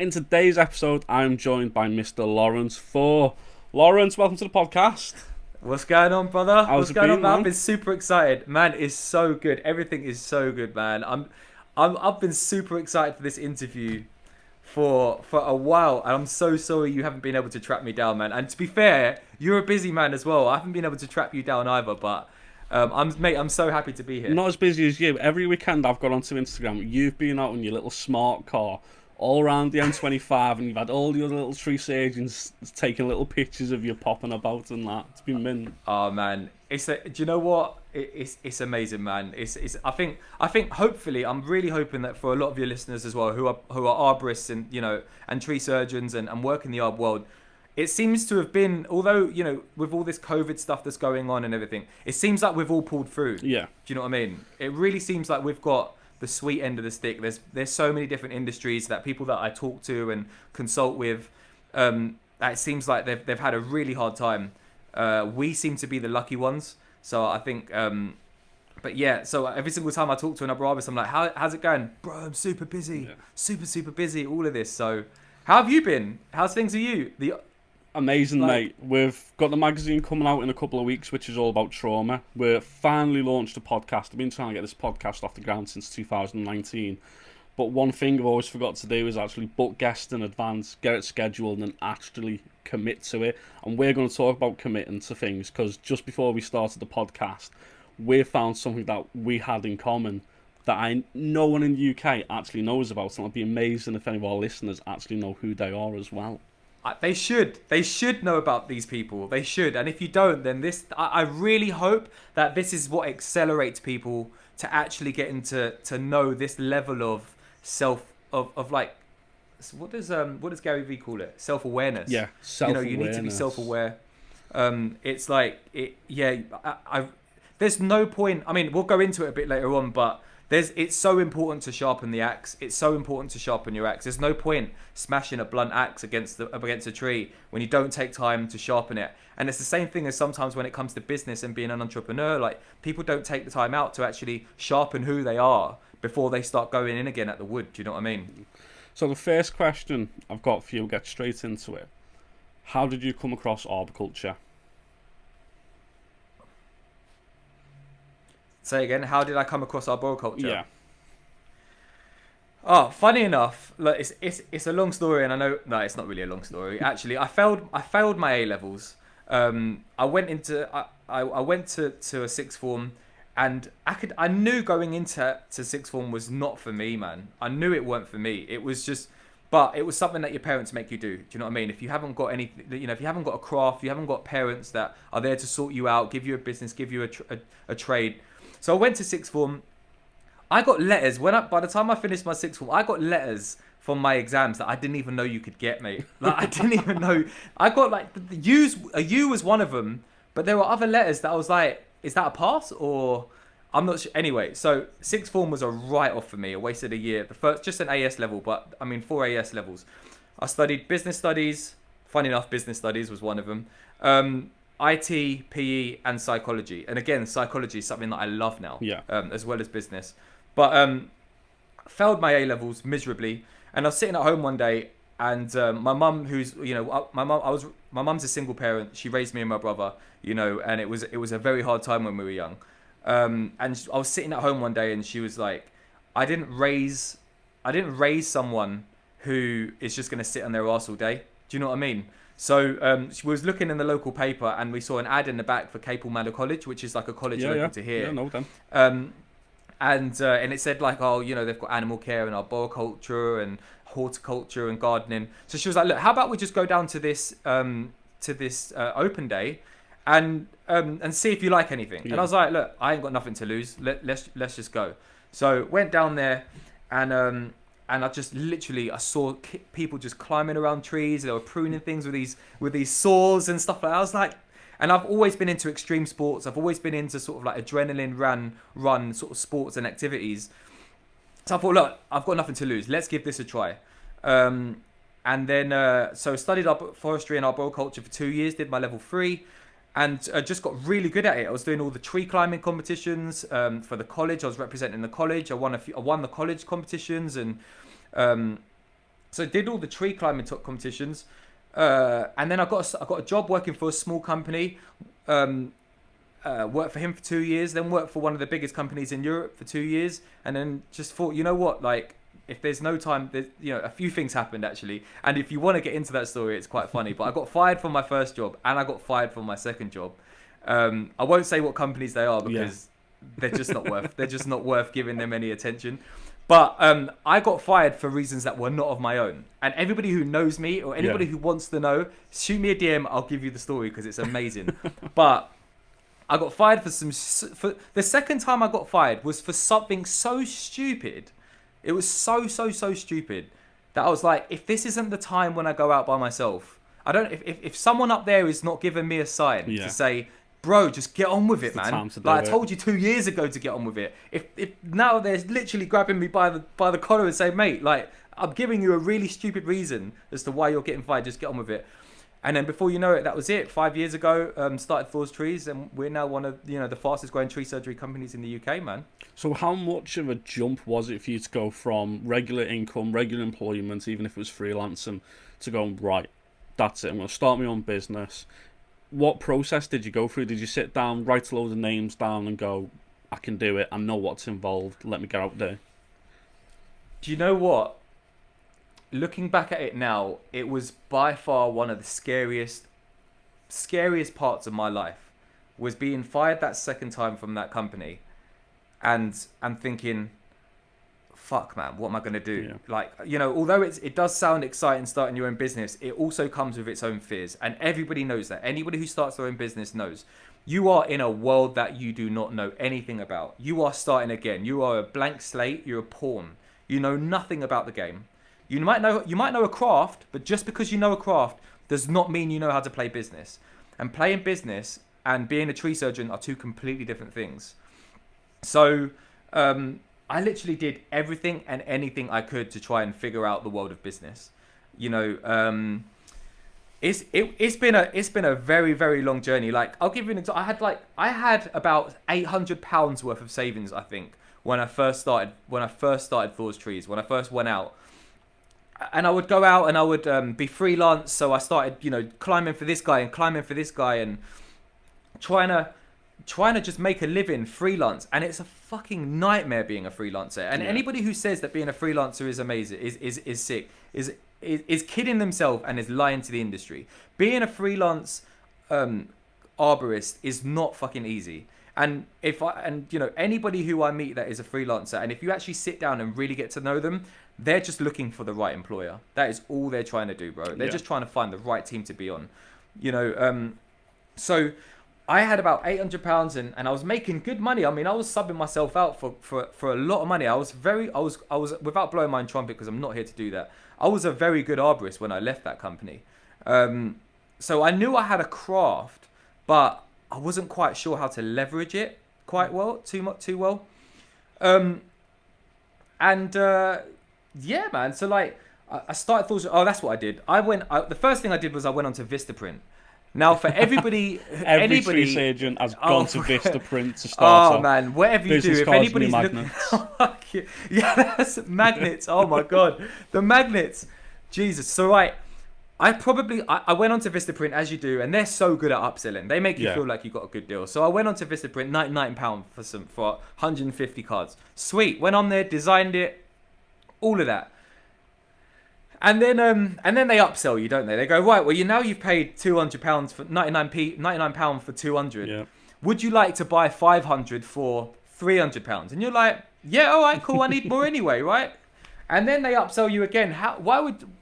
In today's episode, I'm joined by Mr. Lawrence-Thor. Lawrence, welcome to the podcast. What's going on, brother? What's going on, man? I've been super excited. Man, it's so good. Everything is so good, man. I've been super excited for this interview for a while, and I'm so sorry you haven't been able to track me down, man. And to be fair, you're a busy man as well. I haven't been able to track you down either, but I'm so happy to be here. Not as busy as you. Every weekend I've got onto Instagram. You've been out in your little smart car all around the M25, and you've had all the other little tree surgeons taking little pictures of you popping about and that. It's been mint. Oh man, do you know what? It's amazing, man. I think hopefully I'm really hoping that for a lot of your listeners as well, who are arborists and tree surgeons and work in the arb world, it seems to have been, although with all this COVID stuff that's going on and everything, it seems like we've all pulled through. Yeah. Do you know what I mean? It really seems like we've got the sweet end of the stick. There's so many different industries that people that I talk to and consult with, that it seems like they've had a really hard time. We seem to be the lucky ones. So I think, but yeah. So every single time I talk to another arborist, I'm like, how's it going, bro? I'm super busy, super busy. All of this. So how have you been? How's things with you? Amazing, mate. We've got the magazine coming out in a couple of weeks, which is all about trauma. We're finally launched a podcast. I've been trying to get this podcast off the ground since 2019. But one thing I've always forgot to do is actually book guests in advance, get it scheduled, and actually commit to it. And we're going to talk about committing to things, because just before we started the podcast, we found something that we had in common that no one in the UK actually knows about. And I'd be amazing if any of our listeners actually know who they are as well. They should know about these people. They should. And if you don't, then I really hope that this is what accelerates people to actually get into to know this level of like, what does Gary Vee call it? Self-awareness. Yeah, self-awareness. You need to be self-aware. It's like there's no point. I mean, we'll go into it a bit later on, but it's so important to sharpen the axe. It's so important to sharpen your axe. There's no point smashing a blunt axe against a tree when you don't take time to sharpen it. And it's the same thing as sometimes when it comes to business and being an entrepreneur. Like, people don't take the time out to actually sharpen who they are before they start going in again at the wood. Do you know what I mean? So the first question I've got for you, we'll get straight into it. How did you come across arboriculture? Say again, how did I come across arboriculture? Yeah. Oh, funny enough, look, it's a long story, and I know it's not really a long story. Actually, I failed my A levels. I went to a sixth form, and I knew going into sixth form was not for me, man. I knew it weren't for me. It was just, but it was something that your parents make you do. Do you know what I mean? If you haven't got anything, if you haven't got a craft, you haven't got parents that are there to sort you out, give you a business, give you a trade. So I went to sixth form. I got letters by the time I finished my sixth form. I got letters from my exams that I didn't even know you could get, mate. Like, I didn't even know. I got like a U was one of them, but there were other letters that I was like, is that a pass or I'm not sure. Anyway, so sixth form was a write-off for me. I wasted a year. The first, just an AS level, but I mean 4 AS levels. I studied business studies. Funny enough, business studies was one of them. IT, PE, and psychology. And again, psychology is something that I love now, as well as business. But failed my A levels miserably. And I was sitting at home one day, and my mum, who's my mum's a single parent. She raised me and my brother, and it was a very hard time when we were young. And I was sitting at home one day, and she was like, I didn't raise someone who is just going to sit on their arse all day. Do you know what I mean? So she was looking in the local paper, and we saw an ad in the back for Capel Manor College, which is like a college local to here. Yeah, no, them. And it said like, oh, they've got animal care and arboriculture and horticulture and gardening. So she was like, look, how about we just go down to this open day and see if you like anything. Yeah. And I was like, look, I ain't got nothing to lose. Let's just go. So went down there, and I just literally, I saw people just climbing around trees. They were pruning things with these saws and stuff like that. I was like, and I've always been into extreme sports. I've always been into sort of like adrenaline run sort of sports and activities. So I thought, look, I've got nothing to lose. Let's give this a try. And then, so studied forestry and arboriculture for 2 years, did my level 3, and just got really good at it. I was doing all the tree climbing competitions for the college. I was representing the college. I won the college competitions, and So did all the tree climbing competitions, and then I got a job working for a small company. Worked for him for 2 years, then worked for one of the biggest companies in Europe for 2 years, and then just thought, you know what, like, if there's no time, a few things happened actually. And if you want to get into that story, it's quite funny. But I got fired from my first job, and I got fired from my second job. I won't say what companies they are because they're just not worth giving them any attention. But I got fired for reasons that were not of my own. And everybody who knows me or anybody who wants to know, shoot me a DM. I'll give you the story because it's amazing. But I got fired for the second time I got fired was for something so stupid. It was so stupid that I was like, if this isn't the time when I go out by myself, if someone up there is not giving me a sign to say, bro, just get on with it, man. Like I told you 2 years ago to get on with it. If now they're literally grabbing me by the collar and saying, mate, like, I'm giving you a really stupid reason as to why you're getting fired, just get on with it. And then before you know it, that was it. 5 years ago, started Thors Trees, and we're now one of the fastest growing tree surgery companies in the UK, man. So how much of a jump was it for you to go from regular income, regular employment, even if it was freelancing, to going, right, that's it, I'm going to start my own business? What process did you go through? Did you sit down, write a load of names down and go, I can do it, I know what's involved, let me get out there? Do you know what? Looking back at it now, it was by far one of the scariest parts of my life, was being fired that second time from that company, and thinking, fuck, man, what am I going to do? Yeah. Like, although it does sound exciting starting your own business, it also comes with its own fears, and everybody knows that. Anybody who starts their own business knows you are in a world that you do not know anything about. You are starting again. You are a blank slate. You're a pawn. You know nothing about the game. You might know a craft, but just because you know a craft does not mean you know how to play business. And playing business and being a tree surgeon are two completely different things. So I literally did everything and anything I could to try and figure out the world of business. It's been a very, very long journey. Like, I'll give you an example. I had about £800 worth of savings, I think, when I first started Thors Trees, when I first went out. And I would go out and I would be freelance. So I started, climbing for this guy and climbing for this guy and trying to just make a living freelance. And it's a fucking nightmare being a freelancer. And anybody who says that being a freelancer is amazing, is sick, is kidding themselves and is lying to the industry. Being a freelance arborist is not fucking easy. And anybody who I meet that is a freelancer, and if you actually sit down and really get to know them, they're just looking for the right employer. That is all they're trying to do, bro. They're just trying to find the right team to be on. So I had about £800 and I was making good money. I mean, I was subbing myself out for a lot of money. I was without blowing my own trumpet, because I'm not here to do that, I was a very good arborist when I left that company. So I knew I had a craft, but I wasn't quite sure how to leverage it too well. Yeah, man. So like, I started Thors. Oh, that's what I did. The first thing I did was I went onto Vistaprint. Now, for everybody, Every tree surgeon has gone to Vistaprint to start. Oh man, whatever you do, if anybody's looking, that's magnets. Oh my god, the magnets. Jesus. So right, I went onto Vistaprint, as you do, and they're so good at upselling. They make you feel like you got a good deal. So I went onto Vistaprint, £99 for 150 cards. Sweet. Went on there, designed it, all of that. And then they upsell you, don't they? They go, right, well, you've paid £200 for £99 for 200. Yeah. Would you like to buy 500 for £300? And you're like, yeah, all right, cool. I need more anyway, right? And then they upsell you again.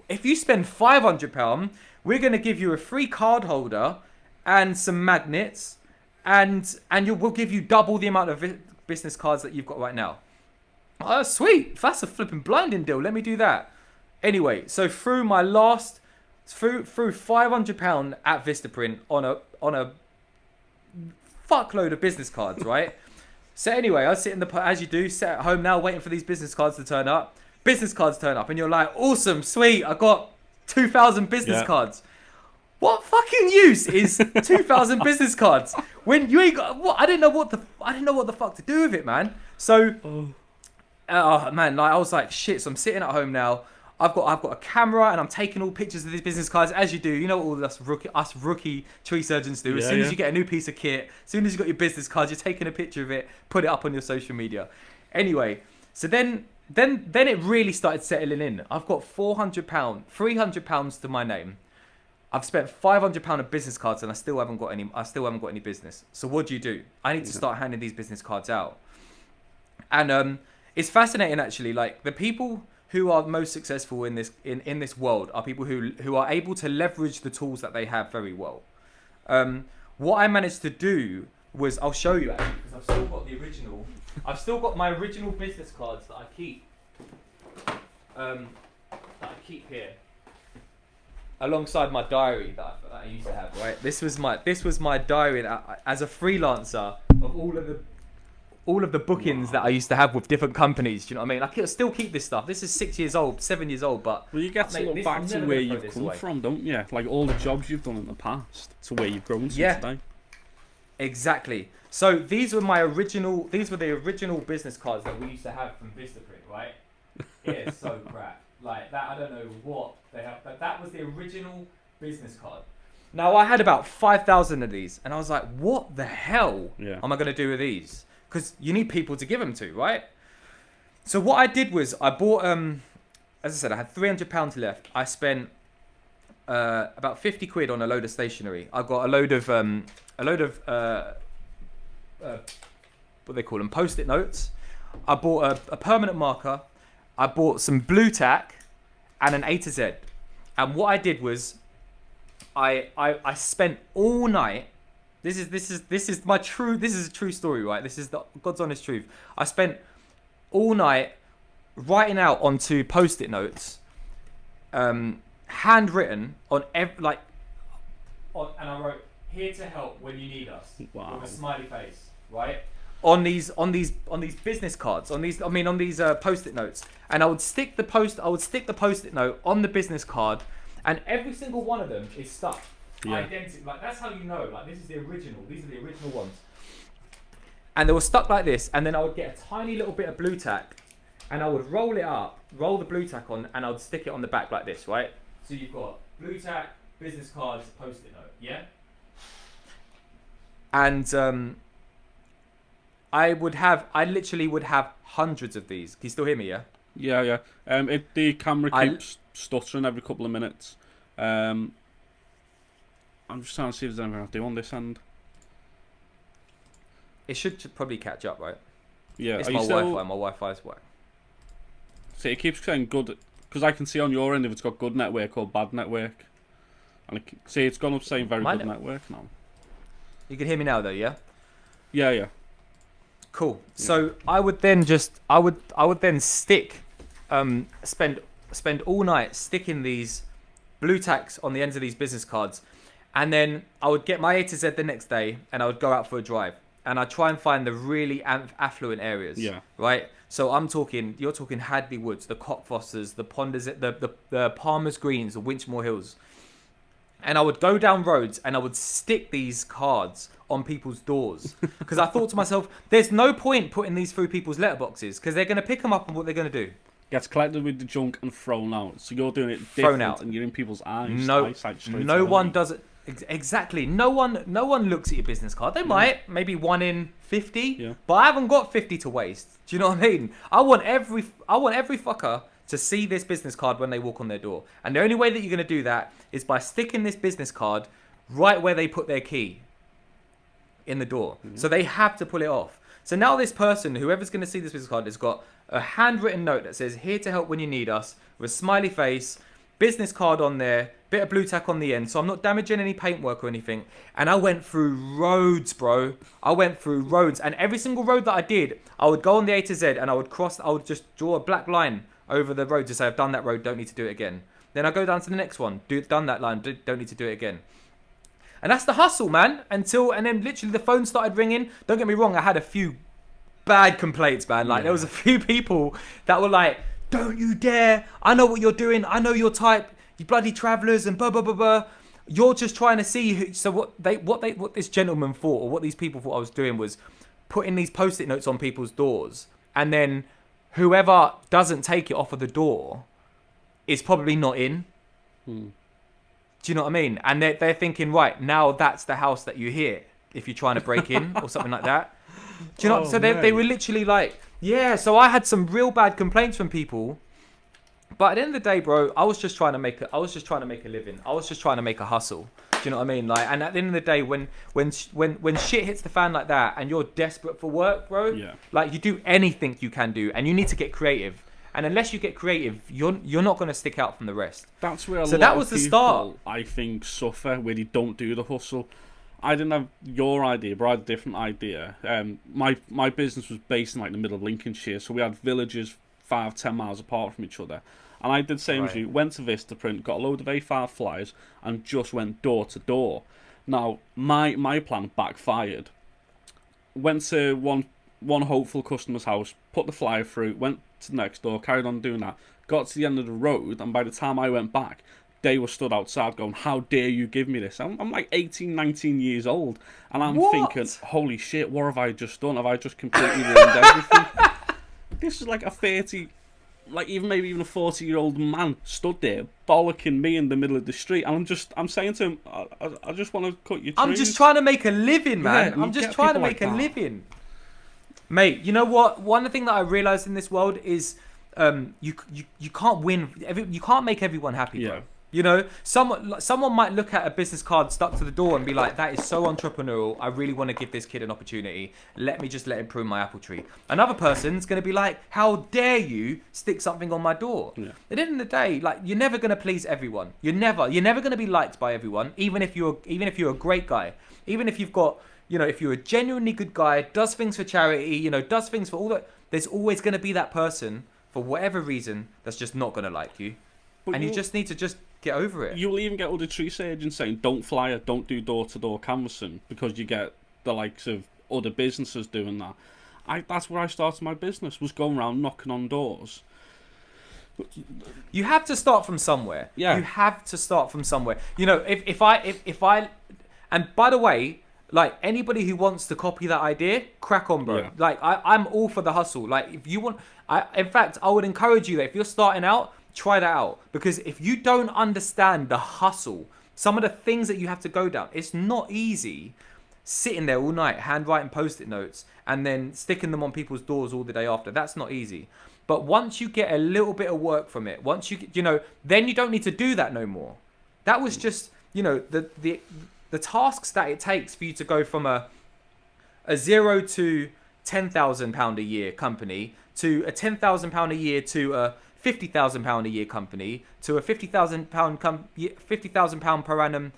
If you spend £500, we're going to give you a free card holder and some magnets, and we'll give you double the amount of business cards that you've got right now. Oh, sweet. That's a flipping blinding deal. Let me do that. Anyway, so through £500 at Vistaprint on a fuckload of business cards, right? So anyway, I sit as you do, sit at home now, waiting for these business cards to turn up. Business cards turn up, and you're like, awesome, sweet, I got 2,000 business cards. What fucking use is 2,000 business cards when you ain't got? What? I didn't know what the fuck to do with it, man. So, man, like I was like, shit. So I'm sitting at home now. I've got a camera and I'm taking all pictures of these business cards as you do. You know what all us rookie tree surgeons do. As soon as you get a new piece of kit, as soon as you got your business cards, you're taking a picture of it, put it up on your social media. Anyway, so then it really started settling in. I've got £400, £300 to my name. I've spent £500 of business cards and I still haven't got any business. So what do? I need to start handing these business cards out. And it's fascinating actually. Like the people who are most successful in this world are people who are able to leverage the tools that they have very well. What I managed to do was, I'll show you actually, because I've still got the original. I've still got my original business cards that I keep here, alongside my diary that I used to have. Right, this was my diary as a freelancer of all of the bookings that I used to have with different companies. Do you know what I mean? I can still keep this stuff. This is 7 years old, but well, you get to look back to where you've come from, don't you? Like all the jobs you've done in the past to where you've grown to today. Exactly. So these were the original business cards that we used to have from Vistaprint, right? It's so crap. Like that, I don't know what they have, but that was the original business card. Now I had about 5,000 of these, and I was like, what the hell am I going to do with these? Because you need people to give them to, right? So what I did was I bought, as I said, I had £300 left. I spent about 50 quid on a load of stationery. I got a load of what they call them, post-it notes. I bought a permanent marker. I bought some blue tack and an A to Z. And what I did was I spent all night. This is a true story, right? This is the God's honest truth. I spent all night writing out onto post-it notes, handwritten and I wrote, "Here to help when you need us." Wow. With a smiley face, right? On these business cards, on these post-it notes, and I would stick the post-it note on the business card, and every single one of them is stuck. Identical. Like that's how you know. Like this is the original. These are the original ones. And they were stuck like this, and then I would get a tiny little bit of blue tack, and I would roll it up, roll the blue tack on, and I would stick it on the back like this, right? So you've got blue tack, business cards, post-it note, yeah. And I literally would have hundreds of these. Can you still hear me? Yeah. Yeah. The camera keeps stuttering every couple of minutes. I'm just trying to see if there's anything I can do on this end. It should probably catch up, right? Yeah. It's my Wi-Fi. My Wi-Fi's whack. See, it keeps saying good, because I can see on your end if it's got good network or bad network. And see, it's gone up saying very good network now. You can hear me now, though, yeah? Yeah. Cool. Yeah. So I would then spend all night sticking these blue tacks on the ends of these business cards, and then I would get my A to Z the next day, and I would go out for a drive, and I'd try and find the really affluent areas. Yeah. Right. So you're talking Hadley Woods, the Cockfosters, the Ponders, the Palmer's Greens, the Winchmore Hills, and I would go down roads and I would stick these cards on people's doors, because I thought to myself, there's no point putting these through people's letterboxes, because they're going to pick them up, and what they're going to do? Gets collected with the junk and thrown out. So you're doing it different, thrown out, and you're in people's eyes. No one does it. Exactly. No one looks at your business card. They might, maybe 1 in 50, but I haven't got 50 to waste. Do you know what I mean? I want every fucker to see this business card when they walk on their door. And the only way that you're going to do that is by sticking this business card right where they put their key in the door. Mm-hmm. So they have to pull it off. So now this person, whoever's going to see this business card, has got a handwritten note that says, "Here to help when you need us," with a smiley face, business card on there, bit of blue tack on the end, so I'm not damaging any paintwork or anything. And I went through roads, bro. And every single road that I did, I would go on the A to Z, and I would just draw a black line over the road to say, "I've done that road, don't need to do it again." Then I go down to the next one, done that line, don't need to do it again. And that's the hustle, man. And then literally the phone started ringing. Don't get me wrong, I had a few bad complaints, man. Like there was a few people that were like, "Don't you dare, I know what you're doing, I know your type, you bloody travellers," and blah blah blah blah. You're just trying to see who. So what this gentleman thought, or what these people thought I was doing, was putting these post-it notes on people's doors, and then whoever doesn't take it off of the door is probably not in. Hmm. Do you know what I mean? And they're thinking, right, now that's the house that you hear if you're trying to break in or something like that. Do you know? So they were literally like, yeah. So I had some real bad complaints from people. But at the end of the day, bro, I was just trying to make a living. I was just trying to make a hustle. Do you know what I mean? Like, and at the end of the day, when shit hits the fan like that, and you're desperate for work, bro, like you do anything you can do, and you need to get creative. And unless you get creative, you're not gonna stick out from the rest. That's where that was the start. I think suffer where they don't do the hustle. I didn't have your idea, but I had a different idea. My business was based in like the middle of Lincolnshire, so we had villages 5-10 miles apart from each other. And I did the same as you. Went to Vistaprint, got a load of A5 flyers, and just went door to door. Now, my plan backfired. Went to one hopeful customer's house, put the flyer through, went to the next door, carried on doing that. Got to the end of the road, and by the time I went back, they were stood outside going, how dare you give me this? I'm like 18, 19 years old, and I'm thinking, holy shit, what have I just done? Have I just completely ruined everything? This is like a 30... like maybe even a 40-year-old man stood there bollocking me in the middle of the street, and I'm saying to him, I just want to cut your trees. I'm just trying to make a living, man. Yeah, I'm just trying to make a living, mate. You know what? One thing that I realized in this world is you can't win. You can't make everyone happy, bro. You know, someone might look at a business card stuck to the door and be like, that is so entrepreneurial. I really want to give this kid an opportunity. Let me prune my apple tree. Another person's going to be like, how dare you stick something on my door? Yeah. At the end of the day, like, you're never going to please everyone. You're never going to be liked by everyone, even if you're a great guy. Even if you've got, you know, if you're a genuinely good guy, does things for charity, you know, does things for all that, there's always going to be that person, for whatever reason, that's just not going to like you. But and you just need to just get over it. You'll even get other tree surgeons saying, don't flyer, don't do door-to-door canvassing, because you get the likes of other businesses doing that. That's where I started my business, was going around knocking on doors. You have to start from somewhere. Yeah. You have to start from somewhere. You know, if I, and by the way, like, anybody who wants to copy that idea, crack on, bro. Yeah. Like, I'm all for the hustle. Like, if you want, in fact, I would encourage you that if you're starting out, try that out, because if you don't understand the hustle, some of the things that you have to go down, it's not easy sitting there all night handwriting post-it notes and then sticking them on people's doors all the day after. That's not easy. But once you get a little bit of work from it, once you know, then you don't need to do that no more. That was just, you know, the tasks that it takes for you to go from a zero to £10,000 a year company to a £10,000 a year to a £50,000 a year company to a £50,000 per annum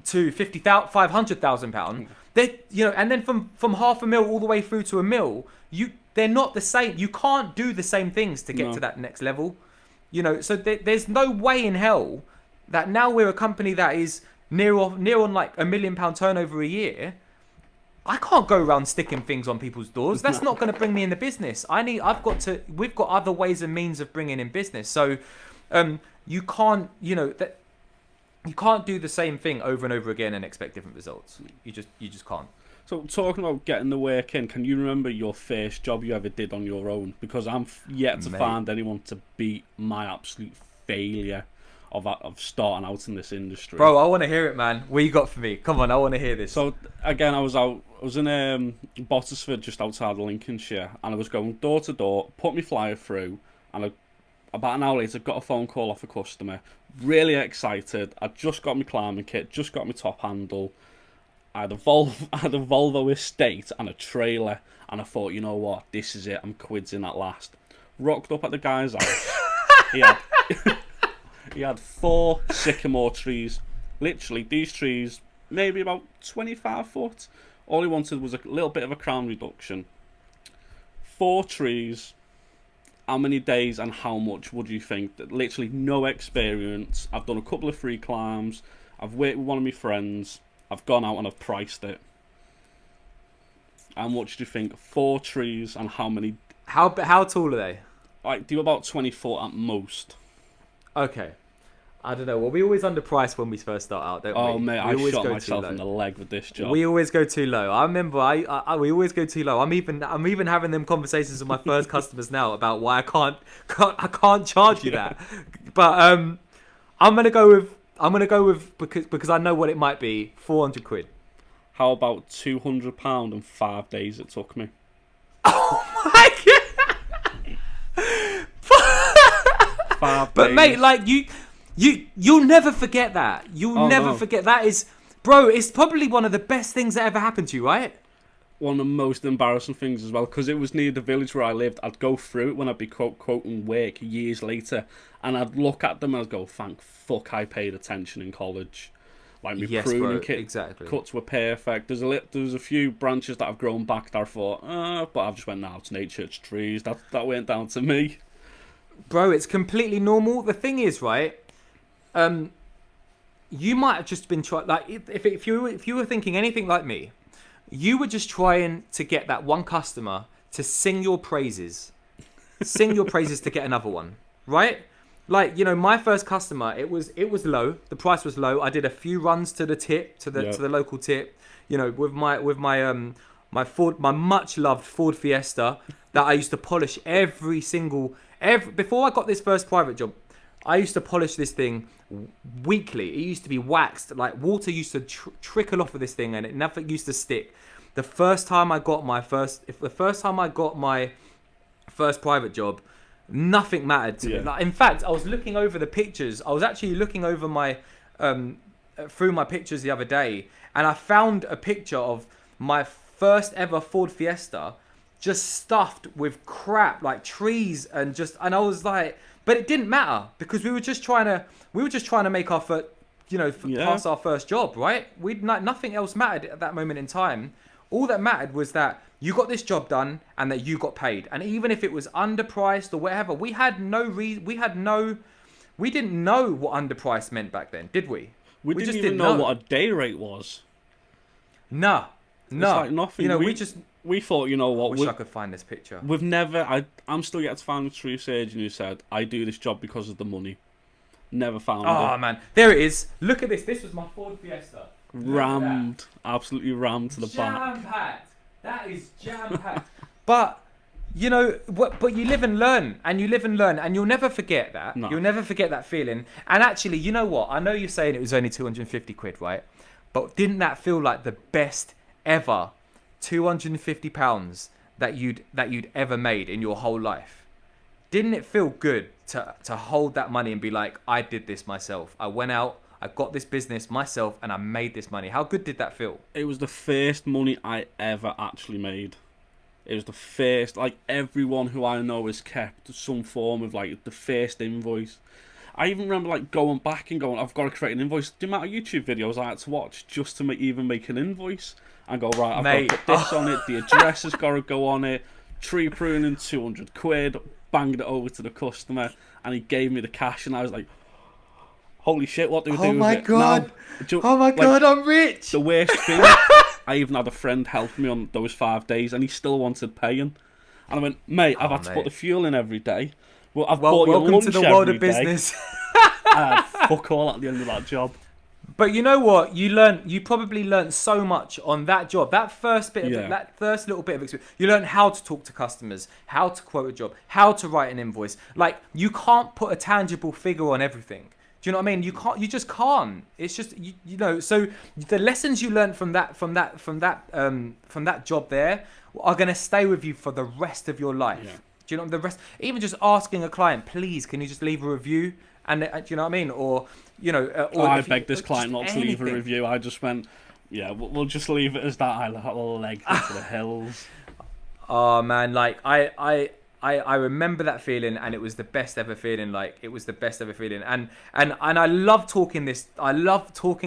to £500,000. They, you know, and then from £500,000 all the way through to £1 million, they're not the same. You can't do the same things to get to that next level. You know, so there's no way in hell that now we're a company that is near on like £1 million turnover a year. I can't go around sticking things on people's doors. That's not going to bring me in the business. We've got other ways and means of bringing in business. So, you can't, you know, that you can't do the same thing over and over again and expect different results. You just can't. So, talking about getting the work in, can you remember your first job you ever did on your own? Because I'm yet to find anyone to beat my absolute failure of starting out in this industry. Bro, I want to hear it, man. What you got for me? Come on, I want to hear this. So again, I was in Bottisford, just outside of Lincolnshire, and I was going door to door, put my flyer through, and about an hour later, got a phone call off a customer. Really excited. I'd just got my climbing kit, just got my top handle. I had a Volvo Estate and a trailer, and I thought, you know what, this is it. I'm quids in at last. Rocked up at the guy's house. He had 4 sycamore trees. Literally, these trees, maybe about 25 foot. All he wanted was a little bit of a crown reduction. 4 trees. How many days and how much would you think? Literally no experience. I've done a couple of free climbs. I've worked with one of my friends. I've gone out and I've priced it. How much do you think? 4 trees and how many? How tall are they? Like, do about 20 foot at most. Okay. I don't know. Well, we always underprice when we first start out, don't we? Oh mate, I always shot go myself too in low. the leg with this job. We always go too low. I remember we always go too low. I'm even having them conversations with my first customers now about why I can't charge you that. But I'm gonna go with because I know what it might be. 400 quid. How about £200 and 5 days it took me? Oh my god! 5 But days. mate, like you'll never forget that. You'll never forget that. Is, bro, it's probably one of the best things that ever happened to you, right? One of the most embarrassing things as well, because it was near the village where I lived. I'd go through it when I'd be quoting work years later, and I'd look at them and I'd go, thank fuck I paid attention in college. Like my pruning cuts were perfect. There's a few branches that have grown back that I thought, but I've just went, nah, it's nature, it's trees. That went down to me. Bro, it's completely normal. The thing is, right? You might have just been trying. Like, if you were thinking anything like me, you were just trying to get that one customer to sing your praises to get another one, right? Like, you know, my first customer, it was low. The price was low. I did a few runs to the tip, to the local tip. You know, with my my much loved Ford Fiesta that I used to polish every before I got this first private job. I used to polish this thing weekly. It used to be waxed. Like, water used to trickle off of this thing, and it never used to stick. The first time I got my first private job, nothing mattered to me. Like, in fact, I was looking over the pictures. I was actually looking over my through my pictures the other day, and I found a picture of my first ever Ford Fiesta, just stuffed with crap, like trees and I was like, but it didn't matter because we were just trying to make our first, pass our first job, right? Nothing else mattered at that moment in time. All that mattered was that you got this job done and that you got paid. And even if it was underpriced or whatever, we didn't know what underpriced meant back then, did we? We didn't even know what a day rate was. No. It's like nothing. You know, we thought, you know what? I wish I could find this picture. We've never. I'm still yet to find a true surgeon who said, "I do this job because of the money." Never found it. Oh man, there it is. Look at this. This was my Ford Fiesta. Rammed, absolutely rammed to the back. Jam packed. That is jam packed. But you know, but you live and learn, and you'll never forget that. No. You'll never forget that feeling. And actually, you know what? I know you're saying it was only 250 quid, right? But didn't that feel like the best ever £250 that you'd ever made in your whole life? Didn't it feel good to hold that money and be like, I did this myself. I went out, I got this business myself, and I made this money. How good did that feel? It was the first money I ever actually made. It was the first, like, everyone who I know has kept some form of, like, the first invoice. I even remember, like, going back and going, I've got to create an invoice. The amount of YouTube videos I had to watch just to even make an invoice. And go, right, I've got to put this on it, the address has got to go on it, tree pruning, 200 quid, banged it over to the customer, and he gave me the cash, and I was like, holy shit, what do we do with it? Oh my god, like, I'm rich! The worst thing, I even had a friend help me on those 5 days, and he still wanted paying. And I went, mate, I've had to put the fuel in every day. Well, I've bought you lunch to the world of day. business. And fuck all at the end of that job. But you know what? You probably learned so much on that job. That first little bit of experience. You learned how to talk to customers, how to quote a job, how to write an invoice. Like, you can't put a tangible figure on everything. Do you know what I mean? You just can't. It's just you know. So the lessons you learned from that job there are gonna stay with you for the rest of your life. Yeah. Do you know the rest? Even just asking a client, please, can you just leave a review? And do you know what I mean? Or, you know... or I begged this client not to leave a review. I just went, yeah, we'll just leave it as that. I leg into the hills. Oh, man, like, I remember that feeling, and it was the best ever feeling. Like, it was the best ever feeling. And I love talking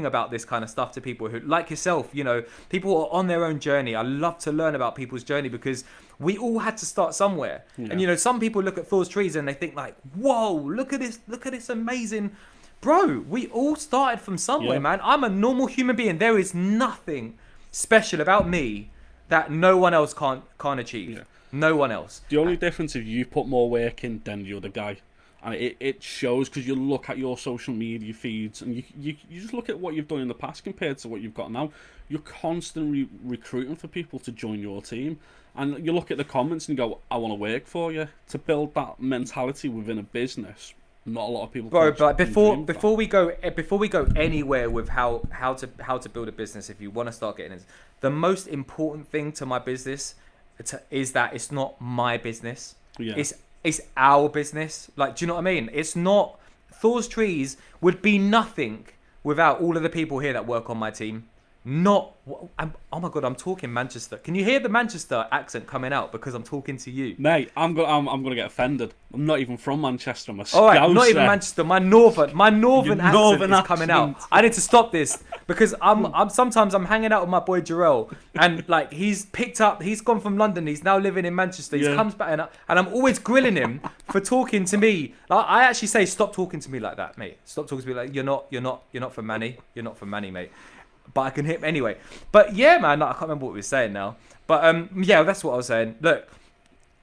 about this kind of stuff to people who, like yourself, you know, people who are on their own journey. I love to learn about people's journey because we all had to start somewhere. Yeah. And, you know, some people look at Thors trees and they think like, whoa, look at this amazing... Bro, we all started from somewhere, man. I'm a normal human being. There is nothing special about me that no one else can't achieve. Yeah. No one else. The only difference is you put more work in than the other guy. And it shows, because you look at your social media feeds and you just look at what you've done in the past compared to what you've got now. You're constantly recruiting for people to join your team. And you look at the comments and you go, I want to work for you. To build that mentality within a business, not a lot of people. Bro, but before we go anywhere with how to build a business, if you want to start getting it, the most important thing to my business is that it's not my business. Yeah. It's our business. Like, do you know what I mean? It's not. Thors Trees would be nothing without all of the people here that work on my team. Oh my God, I'm talking Manchester. Can you hear the Manchester accent coming out because I'm talking to you? Mate, I'm gonna get offended. I'm not even from Manchester. I'm a All right, not even Manchester. My northern accent is coming out. I need to stop this because I'm sometimes I'm hanging out with my boy Jarrell, and like he's gone from London. He's now living in Manchester. He comes back and I'm always grilling him for talking to me. Like, I actually say, stop talking to me like that, mate. Stop talking to me like you're not from Manny. You're not from Manny, mate. But I can hit him anyway. But yeah, man, I can't remember what we were saying now. But yeah, that's what I was saying. Look,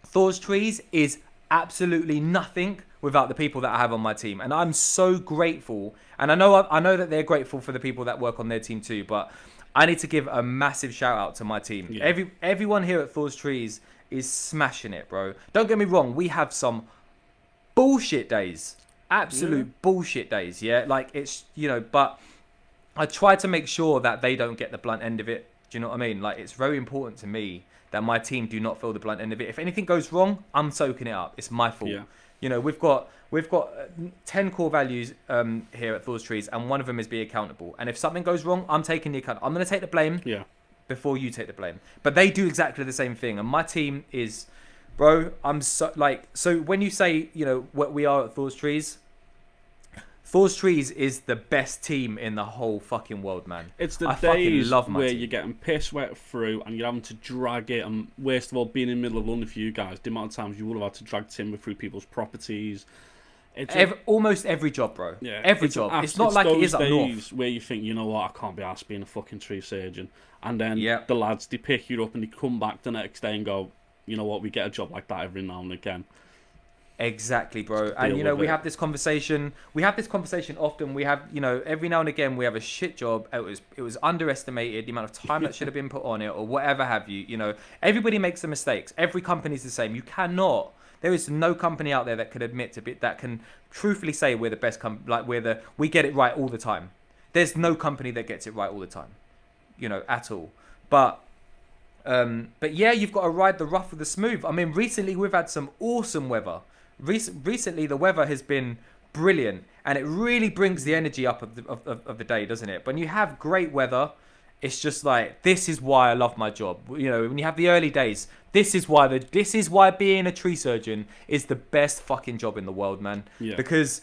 Thors Trees is absolutely nothing without the people that I have on my team, and I'm so grateful. And I know that they're grateful for the people that work on their team too. But I need to give a massive shout out to my team. Yeah. Everyone here at Thors Trees is smashing it, bro. Don't get me wrong. We have some bullshit days, absolute bullshit days. Yeah, like it's but I try to make sure that they don't get the blunt end of it. Do you know what I mean? Like, it's very important to me that my team do not feel the blunt end of it. If anything goes wrong, I'm soaking it up. It's my fault. Yeah. We've got 10 core values here at Thors Trees, and one of them is be accountable. And if something goes wrong, I'm taking the account. I'm going to take the blame before you take the blame. But they do exactly the same thing. And my team is, bro, so when you say, what we are at Thors Trees, Thors Trees is the best team in the whole fucking world, man. It's the days where you're getting piss wet through and you're having to drag it, and worst of all, being in the middle of London for you guys, the amount of times you would have had to drag timber through people's properties. Almost every job, bro. Yeah, every job. It's not like it is up north. Where you think, you know what, I can't be asked being a fucking tree surgeon. And then the lads, they pick you up and they come back the next day and go, you know what, we get a job like that every now and again. Exactly, bro. And we have this conversation. We have this conversation often. We have, every now and again we have a shit job. It was underestimated, the amount of time that should have been put on it, or whatever have you. Everybody makes the mistakes. Every company's the same. You cannot. There is no company out there that could admit to that can truthfully say we're the best we get it right all the time. There's no company that gets it right all the time, at all. But yeah, you've got to ride the rough with the smooth. I mean, recently we've had some awesome weather. Recently the weather has been brilliant, and it really brings the energy up of the day, doesn't it? When you have great weather, it's just like, this is why I love my job. When you have the early days, this is why being a tree surgeon is the best fucking job in the world, man. Yeah. Because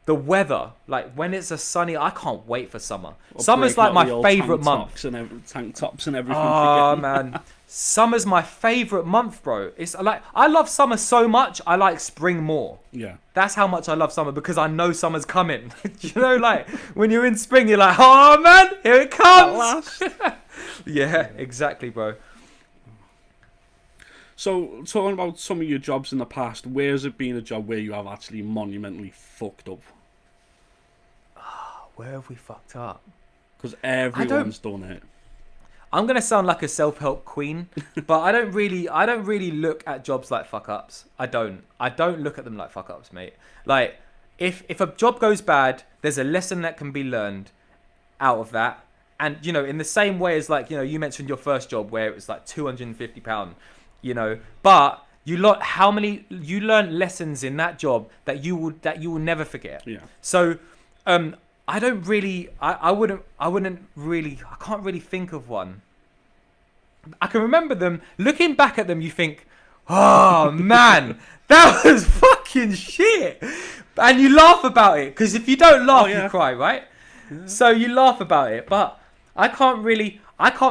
the weather, like when it's a sunny, I can't wait for summer. Summer's like my favorite month. Tank tops and everything. Oh man, summer's my favorite month, bro. It's like, I love summer so much, I like spring more. Yeah, that's how much I love summer, because I know summer's coming. Like when you're in spring, you're like, oh man, here it comes. Yeah, exactly, bro. So, talking about some of your jobs in the past, where's it been a job where you have actually monumentally fucked up? Where have we fucked up? Because everyone's done it. I'm gonna sound like a self-help queen, but I don't really look at jobs like fuck-ups. I don't look at them like fuck-ups, mate. Like, if a job goes bad, there's a lesson that can be learned out of that. And, in the same way as, like, you mentioned your first job where it was like £250, but you learn lessons in that job that you will never forget. Yeah. So, I don't really, I can't really think of one. I can remember them, looking back at them, you think, oh man, that was fucking shit. And you laugh about it, because if you don't laugh, you cry, right? Yeah. So you laugh about it, but I can't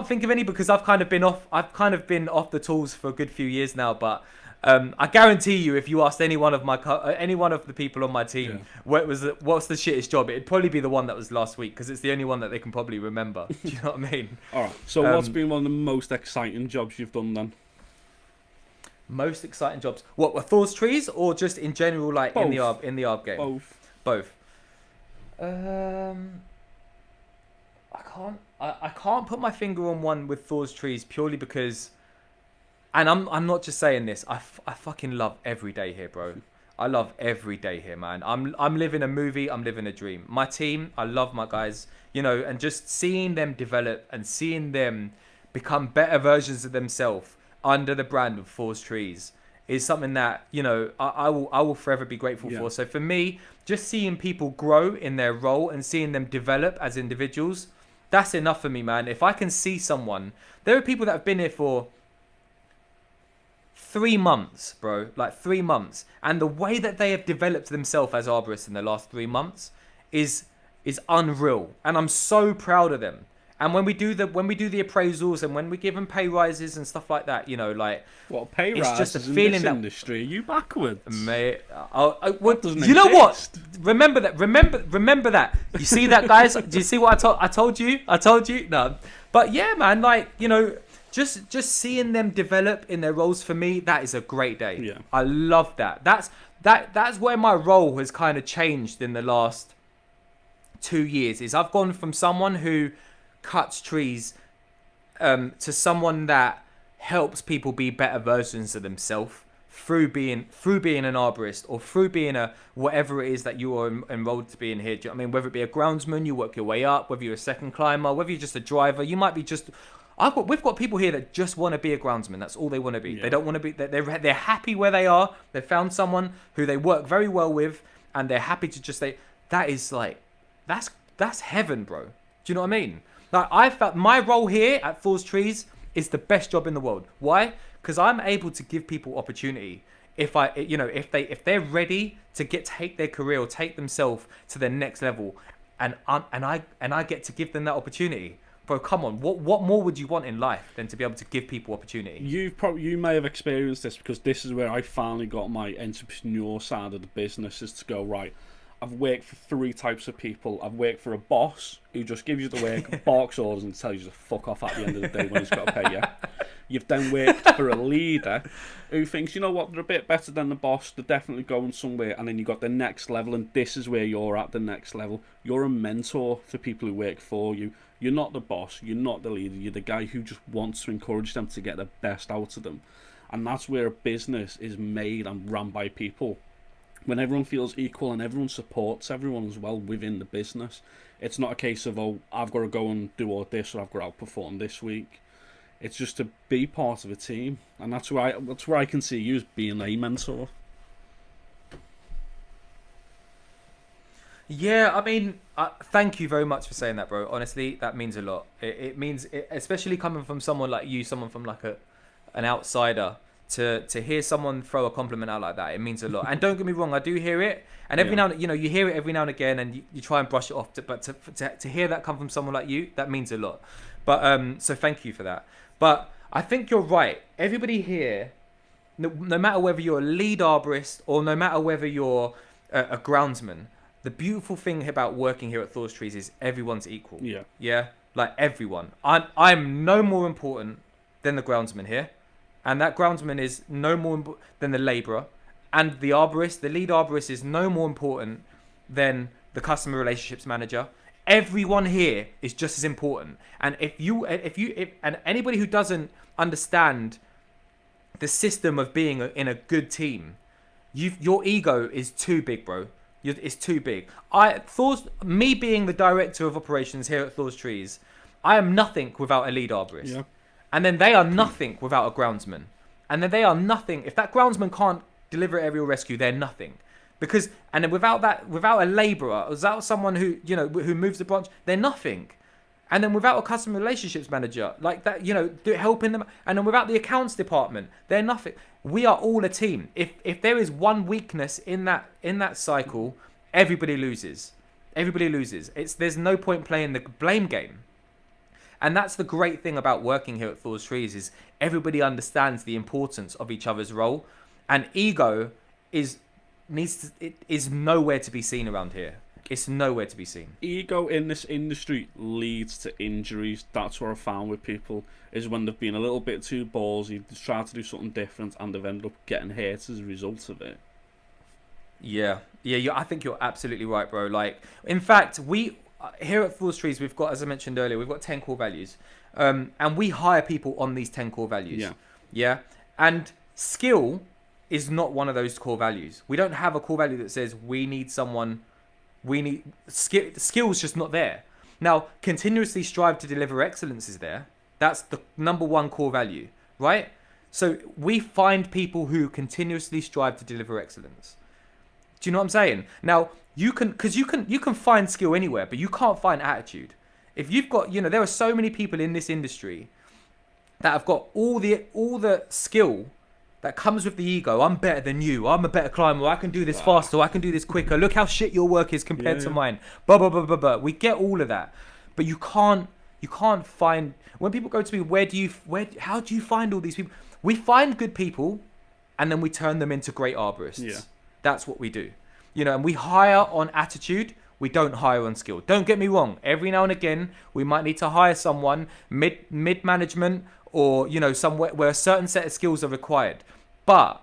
think of any, because I've kind of been off the tools for a good few years now. But I guarantee you, if you asked any one of the people on my team, what's the shittest job, it'd probably be the one that was last week, because it's the only one that they can probably remember. Do you know what I mean? All right. So what's been one of the most exciting jobs you've done then? Most exciting jobs. What were Thors trees or just in general, like Both. in the arb game? Both. Both. I can't put my finger on one with Thors trees purely because, and I'm not just saying this. I fucking love every day here, bro. I love every day here, man. I'm living a movie. I'm living a dream. My team, I love my guys. You know, and just seeing them develop and seeing them become better versions of themselves under the brand of Thors trees is something that, you know, I will forever be grateful for. So for me, just seeing people grow in their role and seeing them develop as individuals, that's enough for me, man. If I can see someone, there are people that have been here for 3 months, bro, like 3 months, and the way that they have developed themselves as arborists in the last 3 months is unreal, and I'm so proud of them. And when we do the appraisals and when we give them pay rises and stuff like that, you know, like What pay it's rises just a in feeling this that industry? Are you backwards? Mate, doesn't you know what? exist. Remember that. Remember that. You see that, guys? Do you see what I told you? I told you. No, but yeah, man. Like, you know, just seeing them develop in their roles for me, that is a great day. Yeah. I love that. That's where my role has kind of changed in the last 2 years. Is I've gone from someone who cuts trees to someone that helps people be better versions of themselves through being an arborist or through being a whatever it is that you are enrolled to be in here. Do you know what I mean? Whether it be a groundsman, you work your way up. Whether you're a second climber, whether you're just a driver, you might be just. We've got people here that just want to be a groundsman. That's all they want to be. Yeah. They don't want to be. They're happy where they are. They found someone who they work very well with, and they're happy to just say that is like that's heaven, bro. Do you know what I mean? Like, I felt my role here at Thors Trees is the best job in the world. Why? Because I'm able to give people opportunity. If they're ready to take their career or take themselves to the next level, and I get to give them that opportunity. Bro, come on. What more would you want in life than to be able to give people opportunity? You may have experienced this, because this is where I finally got my entrepreneur side of the business, is to go, right, I've worked for 3 types of people. I've worked for a boss who just gives you the work, barks orders, and tells you to fuck off at the end of the day when he's got to pay you. You've then worked for a leader who thinks, you know what, they're a bit better than the boss, they're definitely going somewhere, and then you've got the next level, and this is where you're at, the next level. You're a mentor for people who work for you. You're not the boss, you're not the leader, you're the guy who just wants to encourage them to get the best out of them. And that's where a business is made and run by people. When everyone feels equal and everyone supports everyone as well within the business. It's not a case of, oh, I've got to go and do all this, or I've got to outperform this week. It's just to be part of a team, and that's where I can see you as being a mentor. Yeah, I mean, thank you very much for saying that, bro. Honestly, that means a lot. It means, especially coming from someone like you, someone from like an outsider. To hear someone throw a compliment out like that, it means a lot. And don't get me wrong, I do hear it, and every now and you hear it every now and again, and you try and brush it off. But to hear that come from someone like you, that means a lot. But so thank you for that. But I think you're right. Everybody here, no matter whether you're a lead arborist or no matter whether you're a groundsman, the beautiful thing about working here at Thors Trees is everyone's equal. Yeah, like everyone. I'm no more important than the groundsman here. And that groundsman is no more than the labourer. And the arborist, the lead arborist, is no more important than the customer relationships manager. Everyone here is just as important. And if anybody who doesn't understand the system of being in a good team, your ego is too big, bro. It's too big. Me being the director of operations here at Thors Trees, I am nothing without a lead arborist. Yeah. And then they are nothing without a groundsman. And then they are nothing. If that groundsman can't deliver aerial rescue, they're nothing. And then without a labourer, without someone who moves the branch, they're nothing. And then without a customer relationships manager, like that, helping them, and then without the accounts department, they're nothing. We are all a team. If there is one weakness in that cycle, everybody loses. Everybody loses. There's no point playing the blame game. And that's the great thing about working here at Thors Trees, is everybody understands the importance of each other's role, and ego is nowhere to be seen around here. It's nowhere to be seen. Ego in this industry leads to injuries. That's what I found with people, is when they've been a little bit too ballsy, they've tried to do something different, and they've ended up getting hurt as a result of it. Yeah, I think you're absolutely right, bro. Like, in fact, we here at Thors Trees, we've got, as I mentioned earlier, we've got 10 core values, and we hire people on these 10 core values. Yeah, and skill is not one of those core values. We don't have a core value that says we need someone. We need skills, just not there. Now, continuously strive to deliver excellence is there. That's the number one core value, right? So we find people who continuously strive to deliver excellence. Do you know what I'm saying? Now, you can find skill anywhere, but you can't find attitude. If you've got, there are so many people in this industry that have got all the skill that comes with the ego. I'm better than you. I'm a better climber. I can do this faster. I can do this quicker. Look how shit your work is compared to mine. Blah, blah, blah, blah, blah. We get all of that. But you can't find, when people go to me, how do you find all these people? We find good people and then we turn them into great arborists. Yeah. That's what we do. And we hire on attitude. We don't hire on skill. Don't get me wrong. Every now and again, we might need to hire someone mid-management, or somewhere where a certain set of skills are required, but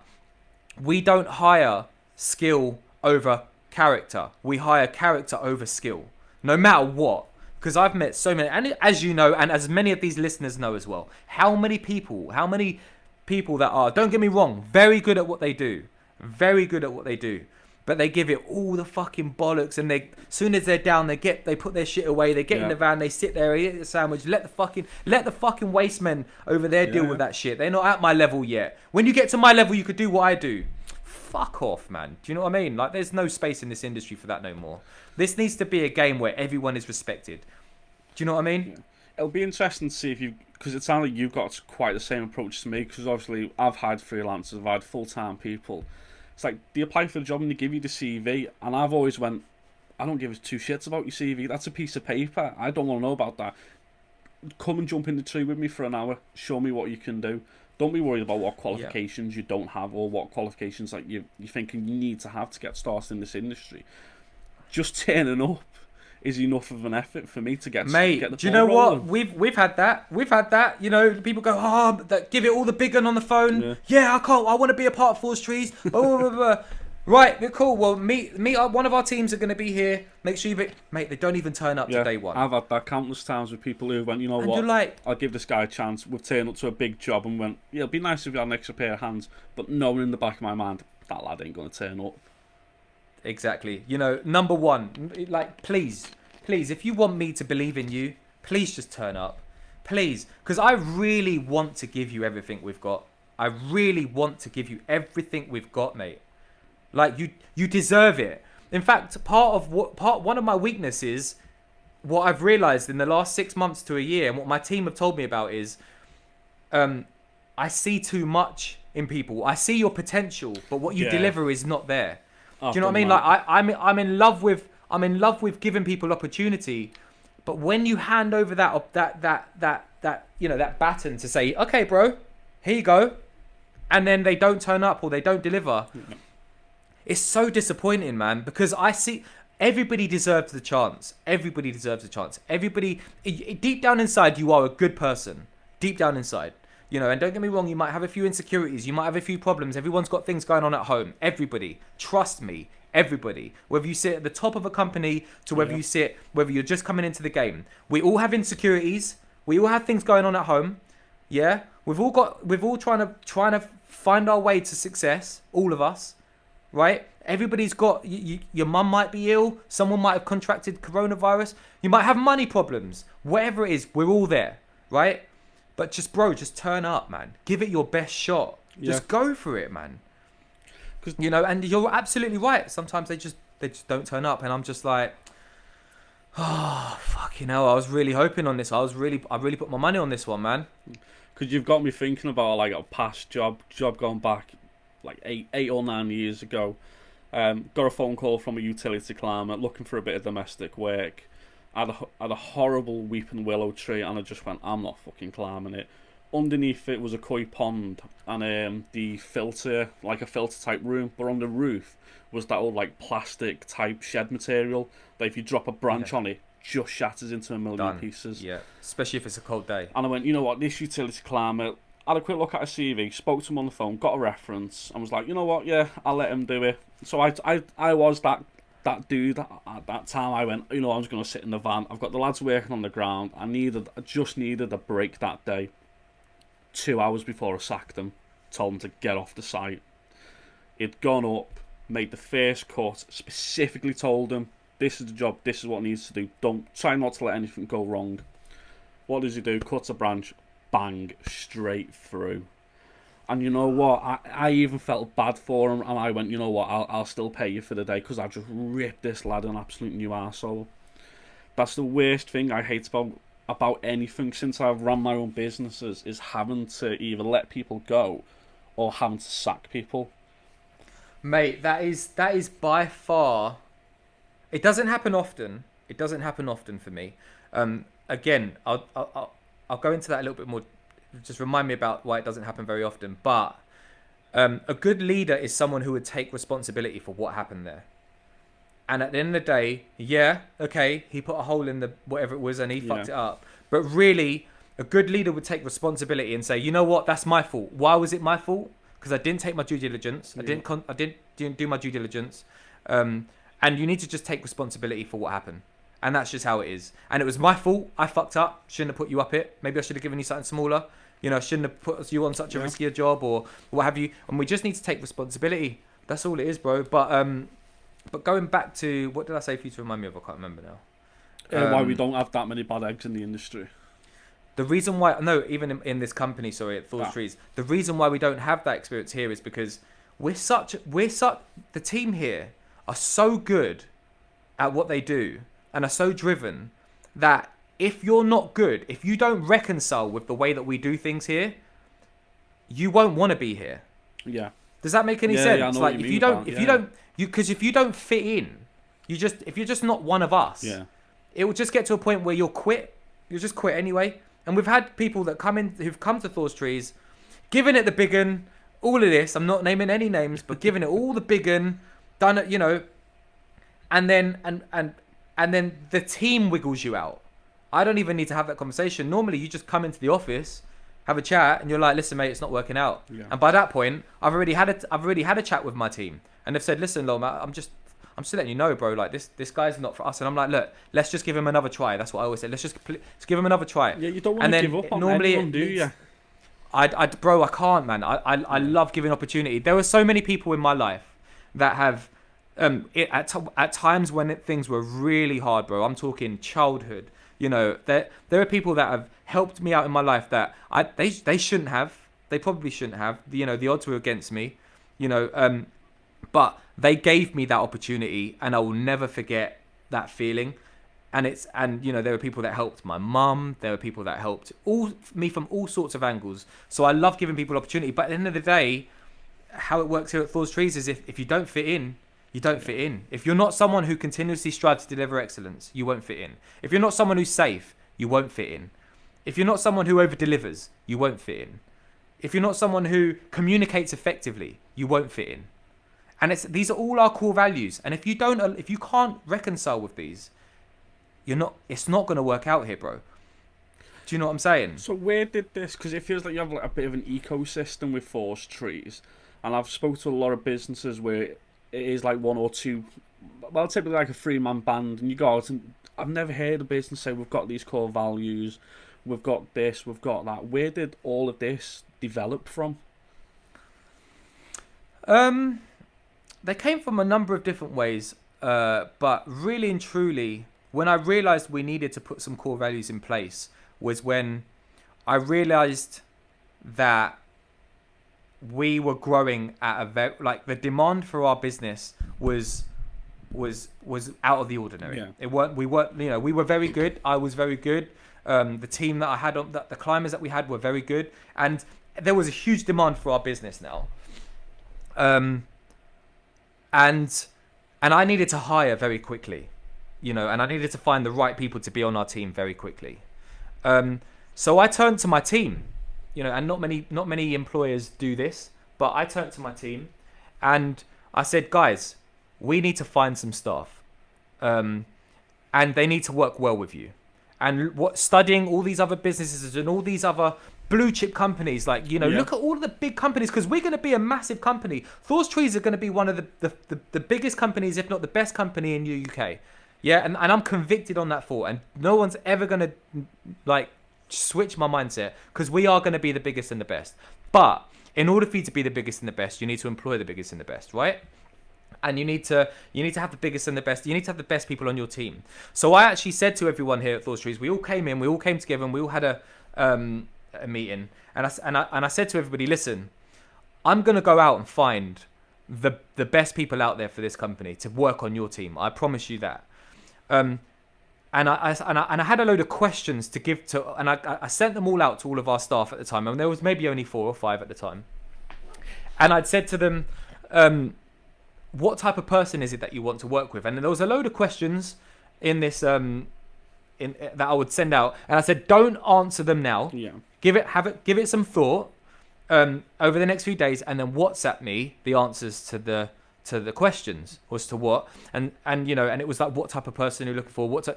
we don't hire skill over character. We hire character over skill, no matter what. Because I've met so many, and as you know, and as many of these listeners know as well, how many people that are, don't get me wrong, very good at what they do, but they give it all the fucking bollocks, and as soon as they're down, they put their shit away, they get in the van, they sit there, eat the sandwich, let the fucking waste men over there deal with that shit. They're not at my level yet. When you get to my level, you could do what I do. Fuck off, man. Do you know what I mean? Like, there's no space in this industry for that no more. This needs to be a game where everyone is respected. Do you know what I mean? It'll be interesting to see if because it sounds like you've got quite the same approach to me, because obviously I've hired freelancers, I've hired full-time people. It's like, do you apply for the job and they give you the CV? And I've always went, I don't give two shits about your CV. That's a piece of paper. I don't want to know about that. Come and jump in the tree with me for an hour. Show me what you can do. Don't be worried about what qualifications you don't have, or what qualifications like you're thinking you need to have to get started in this industry. Just turning up is enough of an effort for me to get the do you know rolling. what? We've had that. People go, give it all the big one on the phone. Yeah, I can't. I want to be a part of Thors Trees. Blah, blah, blah, blah. Right, cool. Well, meet up. One of our teams are going to be here. Make sure mate, they don't even turn up to day one. I've had that countless times with people who went, what? Like, I'll give this guy a chance. We've turned up to a big job and went, it'd be nice if you had an extra pair of hands. But knowing in the back of my mind, that lad ain't going to turn up. Exactly. Number one, like, please, if you want me to believe in you, please just turn up. Please. Because I really want to give you everything we've got. I really want to give you everything we've got, mate. Like, you deserve it. In fact, one of my weaknesses, what I've realized in the last 6 months to a year, and what my team have told me about is, I see too much in people. I see your potential, but what you deliver is not there. Do you know what I mean? Like, I'm in love with giving people opportunity, but when you hand over that baton to say, okay, bro, here you go, and then they don't turn up or they don't deliver, it's so disappointing, man. Because I see everybody deserves the chance. Everybody deserves a chance. Everybody, deep down inside, you are a good person. Deep down inside. And don't get me wrong, you might have a few insecurities, you might have a few problems, everyone's got things going on at home. Everybody, trust me, everybody. Whether you sit at the top of a company to whether whether you're just coming into the game. We all have insecurities, we all have things going on at home. Yeah? We've all trying to find our way to success, all of us, right? Everybody's got, your mum might be ill, someone might have contracted coronavirus, you might have money problems, whatever it is, we're all there, right? But just turn up, man. Give it your best shot. Just go for it, man. And you're absolutely right. Sometimes they just don't turn up, and I'm just like, oh, fucking hell. I was really hoping on this. I really put my money on this one, man. Because you've got me thinking about like a past job going back like eight or 9 years ago. Got a phone call from a utility climber looking for a bit of domestic work. I had a horrible weeping willow tree, and I just went, I'm not fucking climbing it. underneath it was a koi pond and the filter, like a filter type room, but on the roof was that old like plastic type shed material that if you drop a branch on it, just shatters into a million pieces. Yeah, especially if it's a cold day. And I went, you know what, this utility climate, had a quick look at a CV, spoke to him on the phone, got a reference, and was like, you know what, yeah, I'll let him do it. So I was that dude at that time. I went, you know, I was going to sit in the van. I've got the lads working on the ground. I just needed a break that day. 2 hours before I sacked him, told him to get off the site. He'd gone up, made the first cut, specifically told him, this is the job, this is what needs to do. Don't try not to let anything go wrong. What does he do? Cuts a branch, bang, straight through. And you know what? I even felt bad for him, and I went, you know what? I'll still pay you for the day because I just ripped this lad an absolute new arsehole. That's the worst thing I hate about anything since I've run my own businesses, is having to either let people go or having to sack people. Mate, that is by far. It doesn't happen often. It doesn't happen often for me. Again, I'll go into that a little bit more. Just remind me about why it doesn't happen very often. But a good leader is someone who would take responsibility for what happened there. And at the end of the day, yeah, okay, he put a hole in the whatever it was and he fucked it up. But really, a good leader would take responsibility and say, you know what, that's my fault. Why was it my fault? Because I didn't take my due diligence. Yeah. I didn't do my due diligence. And you need to just take responsibility for what happened. And that's just how it is. And it was my fault. I fucked up. Shouldn't have put you up it. Maybe I should have given you something smaller. You know, shouldn't have put you on such a riskier job or what have you. And we just need to take responsibility. That's all it is, bro. But going back to, what did I say for you to remind me of? I can't remember now. Why we don't have that many bad eggs in the industry. The reason why, no, even in this company, sorry, at Thors Trees, the reason why we don't have that experience here is because the team here are so good at what they do and are so driven that if you're not good, if you don't reconcile with the way that we do things here, you won't want to be here. Yeah. Does that make any sense? Yeah, I know like what you if mean you don't, because if you don't fit in, if you're just not one of us, it will just get to a point where you'll quit. You'll just quit anyway. And we've had people that who've come to Thors Trees, giving it the big un, all of this. I'm not naming any names, but giving it all the big un, done it, you know, and then the team wiggles you out. I don't even need to have that conversation. Normally, you just come into the office, have a chat, and you're like, "Listen, mate, it's not working out." Yeah. And by that point, I've already had a chat with my team, and they've said, "Listen, Lom, I'm just letting you know, bro. Like this guy's not for us." And I'm like, "Look, let's just give him another try." That's what I always say. Let's give him another try. Yeah, you don't want to give up on anyone, do you? Bro, I can't, man. I love giving opportunity. There were so many people in my life that have, at times when things were really hard, bro. I'm talking childhood. You know, there are people that have helped me out in my life that they shouldn't have. They probably shouldn't have. You know, the odds were against me. You know, but they gave me that opportunity, and I will never forget that feeling. And you know, there were people that helped my mum. There were people that helped me from all sorts of angles. So I love giving people opportunity. But at the end of the day, how it works here at Thors Trees is if you don't fit in, you don't fit in. If you're not someone who continuously strives to deliver excellence, you won't fit in. If you're not someone who's safe, you won't fit in. If you're not someone who over-delivers, you won't fit in. If you're not someone who communicates effectively, you won't fit in. And these are all our core values. And if you can't reconcile with these, it's not going to work out here, bro. Do you know what I'm saying? So where did this, because it feels like you have like a bit of an ecosystem with Thors Trees, and I've spoke to a lot of businesses where it is like one or two, well, typically like a 3-man band, and you go out and I've never heard a business say we've got these core values, we've got this, we've got that. Where did all of this develop from? They came from a number of different ways, but really and truly, when I realized we needed to put some core values in place was when I realized that we were growing at the demand for our business was out of the ordinary. Yeah. We were very good. I was very good. The team that I had on the climbers that we had were very good, and there was a huge demand for our business now. And I needed to hire very quickly, you know, and I needed to find the right people to be on our team very quickly. So I turned to my team and not many employers do this, but I turned to my team and I said, guys, we need to find some staff, and they need to work well with you. And studying all these other businesses and all these other blue chip companies, look at all the big companies, because we're going to be a massive company. Thors Trees are going to be one of the biggest companies, if not the best company in the UK. Yeah, and I'm convicted on that thought, and no one's ever going to switch my mindset, because we are going to be the biggest and the best. But in order for you to be the biggest and the best, you need to employ the biggest and the best, right? And you need to have the biggest and the best. You need to have the best people on your team. So I actually said to everyone here at Thors Trees, we all came together, and we all had a meeting. And I said to everybody, listen, I'm gonna go out and find the best people out there for this company to work on your team. I promise you that. And I had a load of questions to give to, and I sent them all out to all of our staff at the time. And there was maybe only 4 or 5 at the time. And I'd said to them, what type of person is it that you want to work with? And there was a load of questions in this that I would send out, and I said, don't answer them now. Yeah. Give it some thought over the next few days, and then WhatsApp me the answers to the questions as to what, and it was like, what type of person you're looking for, do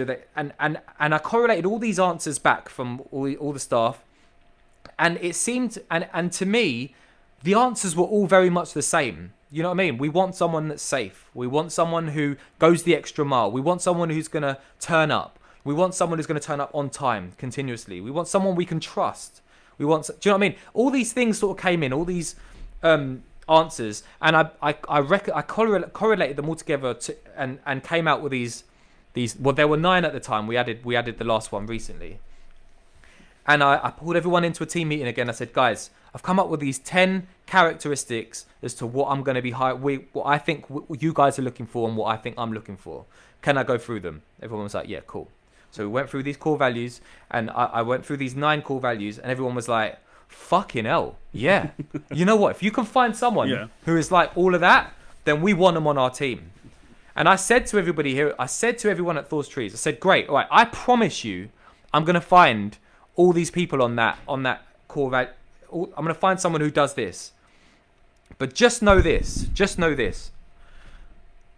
they, and I correlated all these answers back from all the staff, and it seemed, and to me, the answers were all very much the same. You know what I mean? We want someone that's safe. We want someone who goes the extra mile. We want someone who's going to turn up. We want someone who's going to turn up on time continuously. We want someone we can trust. Do you know what I mean? All these things sort of came in, all these answers, and I correlated them all together and came out with these. Well, there were 9 at the time. We added the last one recently. And I pulled everyone into a team meeting again. I said, guys, I've come up with these 10 characteristics as to what I'm going to be what I think you guys are looking for and what I think I'm looking for. Can I go through them? Everyone was like, yeah, cool. So we went through these core values, and I went through these 9 core values, and everyone was like, fucking hell, yeah. You know what? If you can find someone who is like all of that, then we want them on our team. And I said to everybody here, I said to everyone at Thors Trees, I said, great, all right, I promise you, I'm going to find all these people on that core value. I'm going to find someone who does this. But just know this.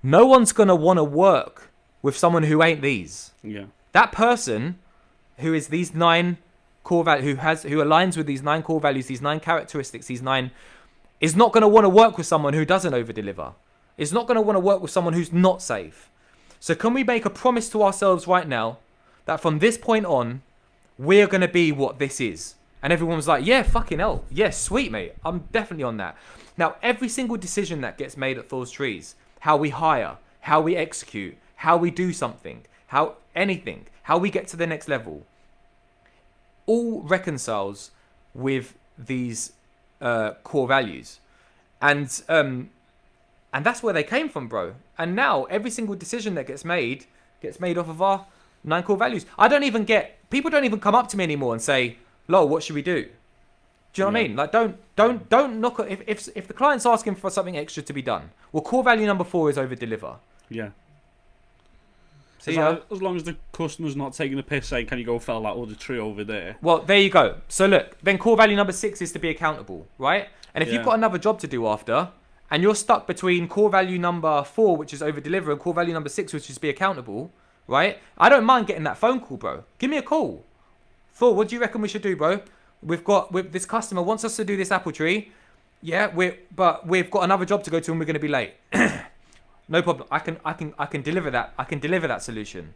No one's going to want to work with someone who ain't these. Yeah. That person who is these 9 core values, who aligns with these 9 core values, these 9 characteristics, these 9, is not going to want to work with someone who doesn't over-deliver. Is not going to want to work with someone who's not safe. So can we make a promise to ourselves right now that from this point on, we're going to be what this is? And everyone was like, yeah, fucking hell. Yeah, sweet, mate. I'm definitely on that. Now, every single decision that gets made at Thors Trees, how we hire, how we execute, how we do something, how we get to the next level, all reconciles with these core values. And that's where they came from, bro. And now every single decision that gets made off of our 9 core values. People don't even come up to me anymore and say, Lol, what should we do? Do you know what I mean? Like, don't knock it. If the client's asking for something extra to be done, well, core value number 4 is over deliver. Yeah. See, as long as the customer's not taking the piss saying, can you go fell that other tree over there? Well, there you go. So look, then core value number 6 is to be accountable, right? And if you've got another job to do after, and you're stuck between core value number 4, which is over deliver, and core value number 6, which is be accountable, right? I don't mind getting that phone call, bro. Give me a call. Thor, what do you reckon we should do, bro? This customer wants us to do this apple tree. Yeah, but we've got another job to go to and we're going to be late. No problem. I can deliver that. I can deliver that solution.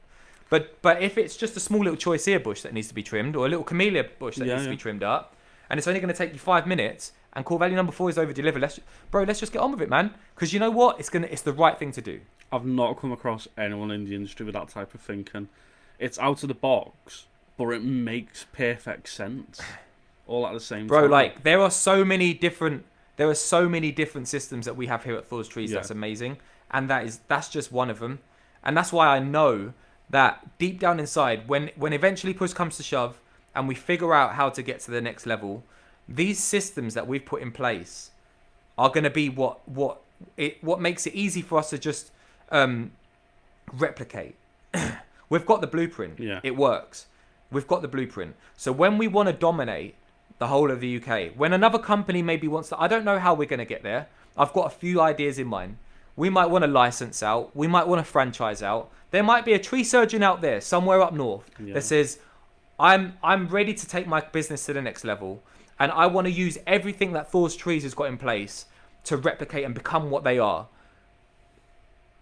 But if it's just a small little choice bush that needs to be trimmed, or a little camellia bush that needs to be trimmed up, and it's only going to take you 5 minutes, and core value number 4 is over deliver, let's just get on with it, man. Because you know what? It's the right thing to do. I've not come across anyone in the industry with that type of thinking. It's out of the box, but it makes perfect sense. All at the same time. Bro, like, there are so many different systems that we have here at Thors Trees. That's amazing. And that's just one of them. And that's why I know that deep down inside, when eventually push comes to shove and we figure out how to get to the next level, these systems that we've put in place are going to be what makes it easy for us to just replicate. We've got the blueprint. Yeah. It works. We've got the blueprint. So when we want to dominate the whole of the UK, when another company maybe wants to, I don't know how we're going to get there. I've got a few ideas in mind. We might want to license out. We might want to franchise out. There might be a tree surgeon out there somewhere up north that says, I'm ready to take my business to the next level. And I want to use everything that Thors Trees has got in place to replicate and become what they are.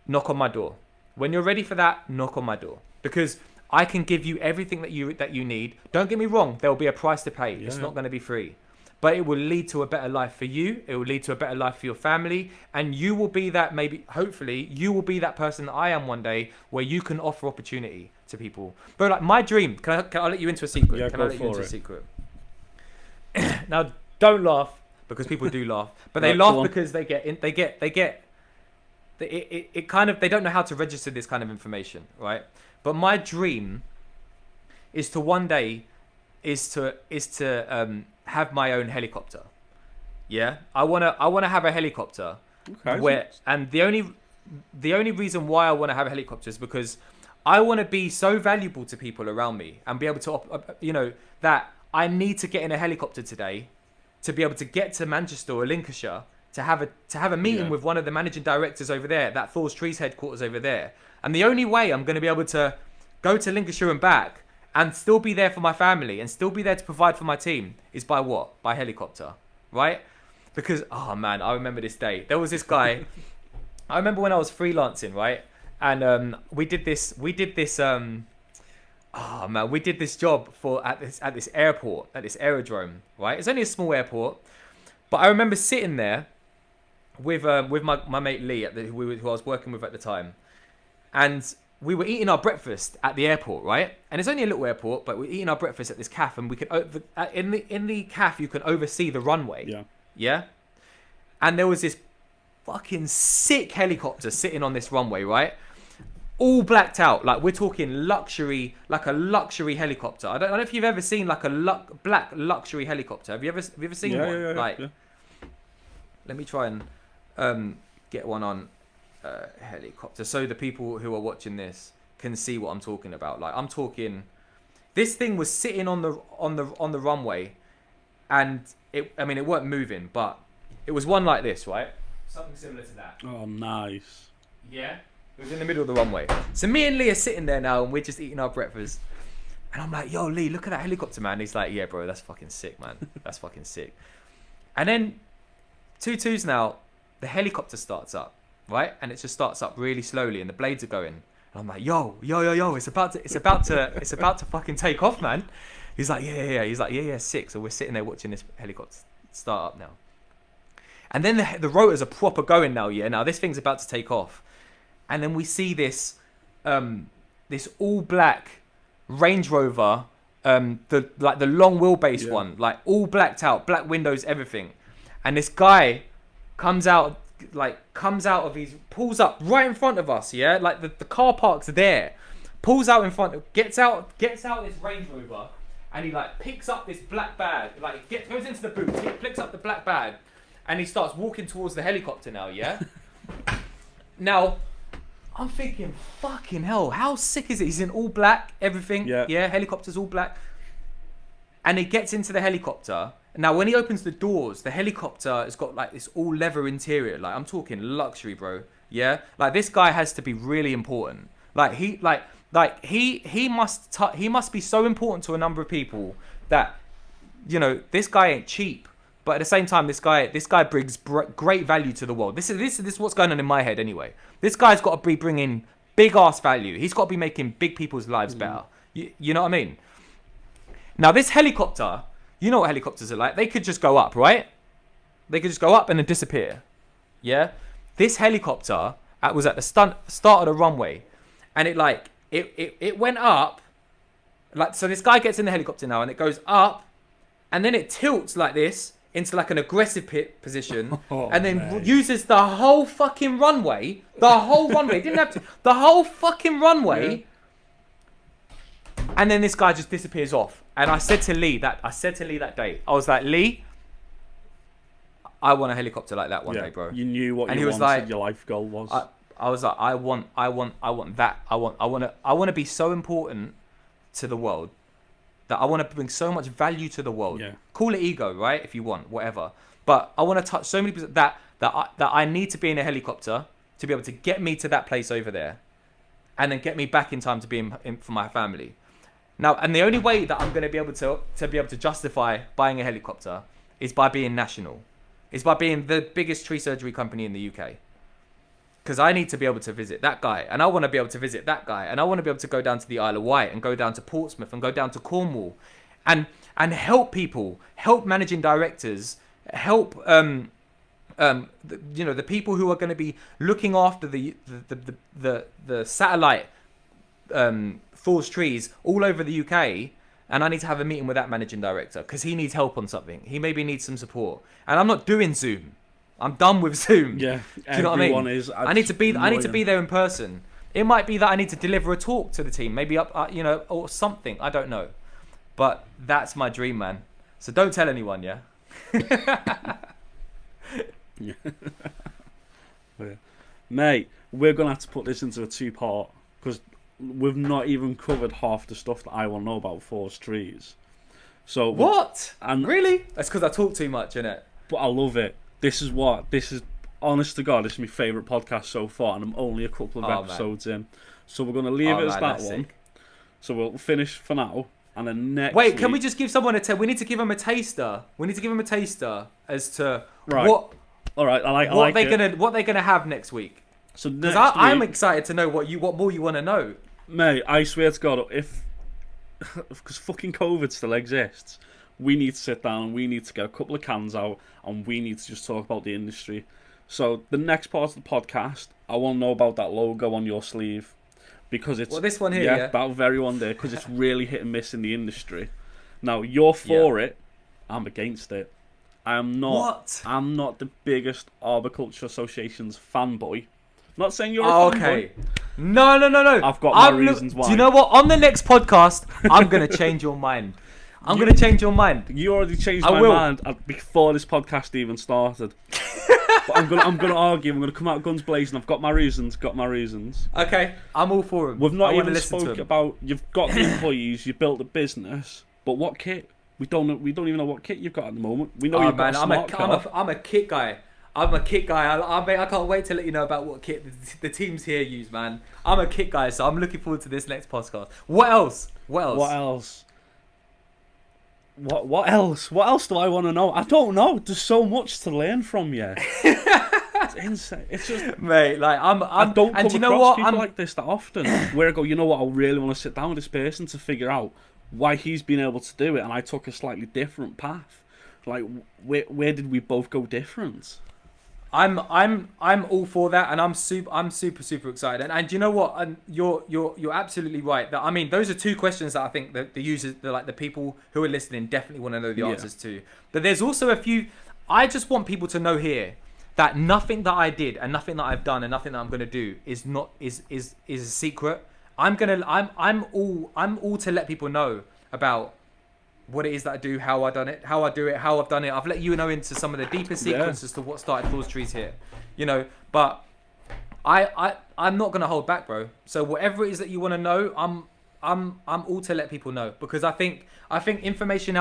Knock on my door. When you're ready for that, knock on my door. Because I can give you everything that you need. Don't get me wrong, there will be a price to pay. It's not going to be free. But it will lead to a better life for you. It will lead to a better life for your family. And you will be that, maybe, hopefully, you will be that person that I am one day where you can offer opportunity to people. But like my dream, can I let you into a secret? Yeah, can I let you into a secret? Now, don't laugh, because people do laugh. But they laugh because they don't know how to register this kind of information, right? But my dream is to one day have my own helicopter. Yeah, I wanna have a helicopter. Okay. And the only reason why I want to have a helicopter is because I want to be so valuable to people around me and be able to, that I need to get in a helicopter today to be able to get to Manchester or Lincolnshire to have a meeting with one of the managing directors over there, that Thors Trees headquarters over there. And the only way I'm going to be able to go to Lincolnshire and back and still be there for my family and still be there to provide for my team is by what? By helicopter, right? Because, oh man, I remember this day. There was this guy, I remember when I was freelancing, right? And we did this job at this airport, at this aerodrome, right? It's only a small airport. But I remember sitting there with my mate Lee, who I was working with at the time. And we were eating our breakfast at the airport, right? And it's only a little airport, but we're eating our breakfast at this cafe, and we could in the cafe you can oversee the runway. Yeah. Yeah. And there was this fucking sick helicopter sitting on this runway, right? All blacked out, like we're talking luxury, like a luxury helicopter. I don't know if you've ever seen like a black luxury helicopter. Have you ever seen one? Yeah. Let me try and get one on helicopter, so the people who are watching this can see what I'm talking about. Like I'm talking, this thing was sitting on the runway, and it weren't moving, but it was one like this, right? Something similar to that. Oh, nice. Yeah. It was in the middle of the runway. So me and Lee are sitting there now, and we're just eating our breakfast. And I'm like, yo, Lee, look at that helicopter, man. He's like, yeah, bro, that's fucking sick, man. That's fucking sick. And then 2-2s now, the helicopter starts up, right? And it just starts up really slowly, and the blades are going. And I'm like, yo, it's about to fucking take off, man. He's like, yeah. He's like, yeah, sick. So we're sitting there watching this helicopter start up now. And then the rotors are proper going now, yeah. Now this thing's about to take off. And then we see this all black Range Rover, the long wheelbase one, like all blacked out, black windows, everything. And this guy comes out of his, pulls up right in front of us, yeah, like the car park's there, pulls out in front, gets out this Range Rover, and he like picks up this black bag, like goes into the boot, he picks up the black bag, and he starts walking towards the helicopter now, yeah. Now, I'm thinking, fucking hell, how sick is it? He's in all black, everything. Yeah, helicopter's all black. And he gets into the helicopter. Now, when he opens the doors, the helicopter has got like this all leather interior. Like, I'm talking luxury, bro. Yeah? Like, this guy has to be really important. Like, he must be so important to a number of people that, this guy ain't cheap. But at the same time, this guy brings great value to the world. This is what's going on in my head anyway. This guy's got to be bringing big ass value. He's got to be making big people's lives better. You know what I mean? Now this helicopter, you know what helicopters are like. They could just go up, right? They could just go up and then disappear. Yeah. This helicopter was at the start of the runway, and it went up. Like, so this guy gets in the helicopter now, and it goes up, and then it tilts like this into like an aggressive position, and then uses the whole fucking runway. Didn't have to. The whole fucking runway. Yeah. And then this guy just disappears off. And I said to Lee that day, I was like, Lee, I want a helicopter like that one day, bro. You knew what and you he was wanted, like, your life goal was. I was like, I want that. I want to be so important to the world that I want to bring so much value to the world. Yeah. Call it ego, right? If you want, whatever. But I want to touch so many people that I need to be in a helicopter to be able to get me to that place over there, and then get me back in time to be in for my family. Now, and the only way that I'm going to be able to justify buying a helicopter is by being national. Is by being the biggest tree surgery company in the UK. Because I need to be able to visit that guy, and I want to be able to visit that guy, and I want to be able to go down to the Isle of Wight, and go down to Portsmouth, and go down to Cornwall, and help people, help managing directors, help the people who are going to be looking after the satellite Thors trees all over the UK. And I need to have a meeting with that managing director because he needs help on something. He maybe needs some support. And I'm not doing Zoom. I'm done with Zoom. Yeah, do you know what I mean? Is. I need to be there in person. It might be that I need to deliver a talk to the team, maybe or something. I don't know. But that's my dream, man. So don't tell anyone, yeah. Yeah. Yeah. Mate, we're gonna have to put this into a 2-part because we've not even covered half the stuff that I want to know about Thors trees. So what? And really? That's because I talk too much, innit? But I love it. This is honest to God, this is my favourite podcast so far, and I'm only a couple of episodes in. So we're gonna leave it as that one. Sick. So we'll finish for now, and then next. Wait, can we just give someone we need to give them a taster. We need to give them a taster as to what. All right, what they're gonna have next week. So because I'm excited to know what more you want to know. Mate, I swear to God, because fucking COVID still exists, we need to sit down and we need to get a couple of cans out and we need to just talk about the industry. So the next part of the podcast, I want to know about that logo on your sleeve because it's this one here, yeah? That very one there, because it's really hit and miss in the industry. Now you're for it, I'm against it. I'm not the biggest Arboriculture Association's fanboy. Not saying you're a fanboy. Okay. No. I've got my reasons why. Do you know what? On the next podcast, I'm going to change your mind. I'm going to change your mind. You already changed my mind before this podcast even started. But I'm gonna argue. I'm gonna come out guns blazing. I've got my reasons. Okay, I'm all for them. We've not even spoke about. You've got the employees. You built the business. But what kit? We don't even know what kit you've got at the moment. We know you've got a smart car. I'm a kit guy. I can't wait to let you know about what kit the teams here use, man. I'm a kit guy, so I'm looking forward to this next podcast. What else? What else do I want to know? I don't know. There's so much to learn from you. It's insane. It's just, mate, like I don't come across people like this that often. Where I go, you know what? I really want to sit down with this person to figure out why he's been able to do it, and I took a slightly different path. Like, where did we both go different? I'm all for that, and I'm super excited. And you know what? And you're absolutely right. That, I mean, those are two questions that I think that the users, the people who are listening, definitely want to know the answers to. But there's also a few. I just want people to know here that nothing that I did and nothing that I've done and nothing that I'm going to do is a secret. I'm all to let people know about what it is that I do, how I done it, how I do it, how I've done it. I've let you know into some of the deeper secrets as to what started Thors Trees here, But I'm not gonna hold back, bro. So whatever it is that you want to know, I'm all to let people know, because I think information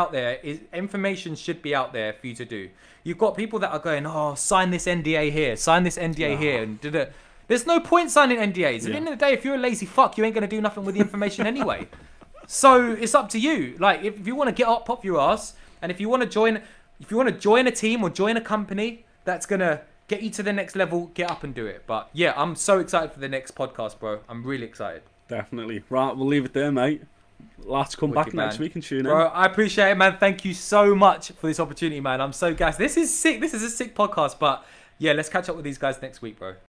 should be out there for you to do. You've got people that are going, sign this NDA here, sign this NDA here, and there's no point signing NDAs. At the end of the day, if you're a lazy fuck, you ain't gonna do nothing with the information anyway. So it's up to you. Like, if you want to get up your ass, and if you want to join a team or join a company that's gonna get you to the next level, get up and do it. But yeah, I'm so excited for the next podcast, bro. I'm really excited. Definitely. Right, we'll leave it there, mate. Let's come back next week and tune in. Bro, I appreciate it, man. Thank you so much for this opportunity, man. I'm so gassed. This is sick. This is a sick podcast. But yeah, let's catch up with these guys next week, bro.